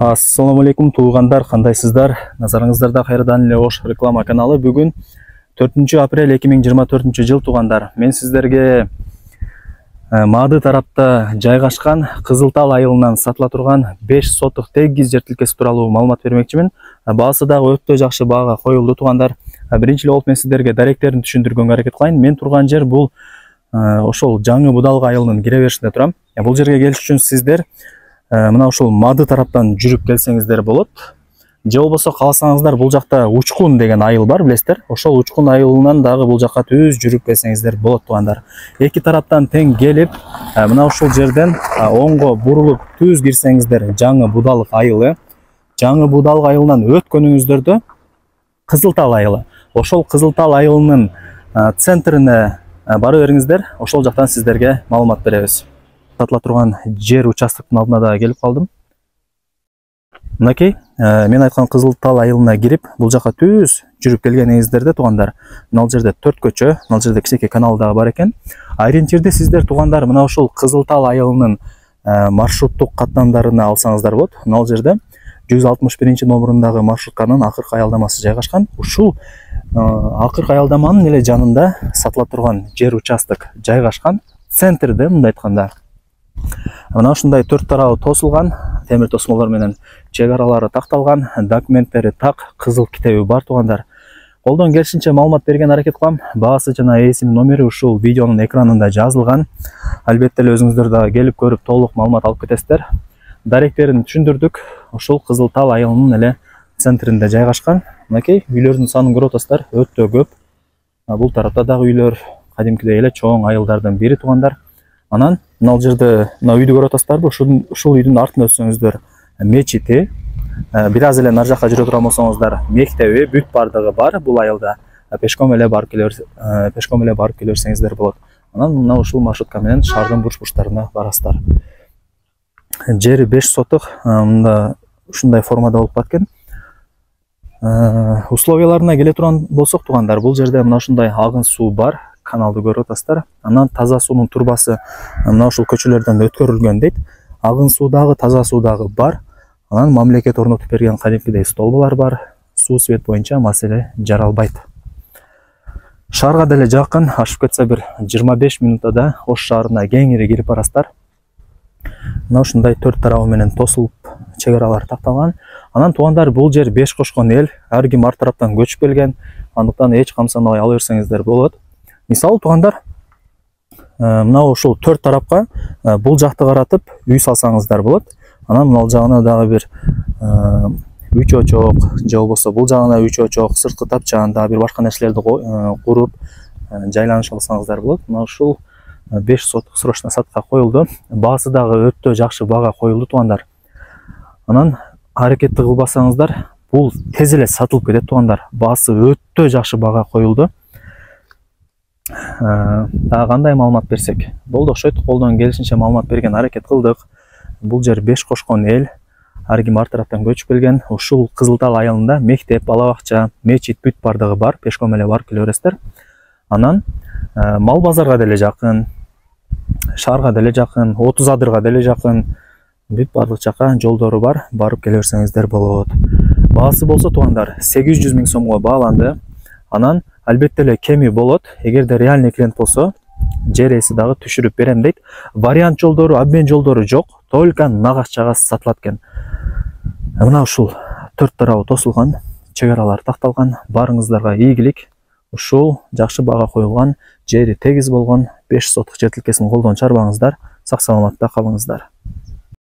Ассаламу алейкум туугандар, кандайсыздар? Назарыңыздарда кайрадан эле Ош реклама каналы. Бүгүн 4 апрель 2024 жыл туугандар. Мен сиздерге Маады тарапта жайгашкан Кызылтал айылынан сатыла турган 5 сотук тегиз жер тилкеси тууралуу маалымат бермекчимин. Баасы дагы өтө жакшы баага коюлду туугандар. Биринчи эле болуп мен сиздерге даректерин түшүндүргөнгө аракет кылайын. Мен турган жер бул ошол Жаңы Будалга айылынын кире беришинде турам. Бул жерге келиш үчүн сиздер мына ушул Маады тараптан жүрүп келсеңиздер болот. Же болбосо кааласаңыздар бул жакта Учкун деген айыл бар, билесиздер. Ошол Учкун айылынан дагы бул жакка түз жүрүп келсеңиздер болот туугандар. Эки тараптан тең келип, мына ушул жерден оңго бурулуп түз кирсеңиздер Жаңы Будалык айылы. Жаңы Будалык айылынан өткөнүңүздөрдө Кызылтал айылы. Ошол Кызылтал айылынын центрине бара бериңиздер. Ошол жактан сиздерге маалымат беребиз. Сатыла турган жер участоктун алдына да келип калдым. Мынакей, мен айткан Кызылтал айылына кирип, бул жака түз жүрүп келгениңиздерде туугандар, мына жерде 4 көчө, мына жерде кичинекей канал дагы бар экен. Ориентирди сиздер туугандар мына ушул Кызылтал айылынын маршруттук каттамдарына алсаңыздар болот. Мына жерде 161 номурундагы маршрутканын акыркы аялдамасы жайгашкан. Ушул акыркы аялдаманын эле жанында сатыла турган жер участок жайгашкан. Центрде мындай айтканда мына ушундай 4 тарабы тосулган, темир тосмолор менен чек аралары такталган, документтери так, кызыл китеби бар туугандар. Колдон келишинче маалымат берген аракет кылам. Баасы жана ээсинин номери ушул видеонун экранында жазылган. Албетте эле өзүңүздөр дагы келип көрүп толук маалымат алып кетесиздер. Даректерин түшүндүрдүк. Ушул Кызылтал айылынын эле центринде жайгашкан. Мынакей үйлөрдүн санын көрүп атасыздар, өтө көп. Бул тарапта дагы үйлөр кадимкидей эле чоң айылдардын бири туугандар. Анан мына жерде мына үйдү көрүп атасыздарбы? Ушул үйдүн артына өтсөңүздөр мечити, бир аз эле нар жакка жүрө турган болсоңуздар мектеби, бүт бардыгы бар бул айылда. Пешком эле барып келе берсеңиздер болот. Анан мына ушул маршрутка менен шаардын бурч-бурчтарына барасыздар. Жери 5 сотук, мында ушундай формада болуп кеткен. Условияларына келе турган болсок туугандар, бул жерде мына ушундай агын суу бар. Каналды көрүп атасыздар. Анан таза суунун турбасы мына ушул көчөлөрдөн өткөрүлгөн дейт. Агын суу дагы, таза суу дагы бар. Анан мамлекет орнотуп берген кадимкидей столбалар бар. Суу свет боюнча маселе жаралбайт. Шаарга деле жакын, ашып кетсе бир 25 минутада Ош шаарына кеңири кирип барасыздар. Мына ушундай 4 тарабы менен тосулуп чек аралар такталган. Анан туугандар, бул жер беш кошкон эл, ар ким ар тараптан көчүп келген. Андыктан эч камсанбай ала берсеңиздер болот. Мисалы туугандар, мына ушул 4 тарапка бул жакты каратып үй салсаңыздар болот. Анан мына жагына дагы бир 3 очок, же болбосо бул жагына 3 очок, сырткы тапчан, дагы бир башка нерселерди куруп жайланыш алсаңыздар болот. Мына ушул 5 сотук срочно сатка коюлду. Баасы дагы өтө жакшы баага коюлду туугандар. Анан аракетти кылбасаңыздар, бул тез эле сатылып кетет туугандар. Баасы өтө жакшы баага коюлду. Дагы кандай маалымат берсек болду окшойт. Колдон келишинче маалымат берген аракет кылдык. Бул жер беш кошкон эл, ар ким ар тараптан көчүп келген. Ушул Кызылтал айылында мектеп, бала бакча, мечит бүт бардыгы бар. Пешком эле барып келе бересиздер. Анан мал базарга деле жакын, шаарга деле жакын, 30 адырга деле жакын. Бүт бардык жака жолдору бар, барып келе берсеңиздер болот. Баасы болсо туугандар 800 000 сомго бааланды. Анан албетте эле кеми болот. Эгерде реальный клиент болсо, жер ээси дагы түшүрүп берем дейт. Вариант жолдору, обмен жолдору жок, только нагашчага сатылат экен. Мына ушул 4 тарабы тосулган, чек аралар такталган. Барыңыздарга ийгилик. Ушул жакшы баага коюлган, жери тегиз болгон 5 сотук жер тилкесин колдон чарбаңыздар. Сак саламатта калыңыздар.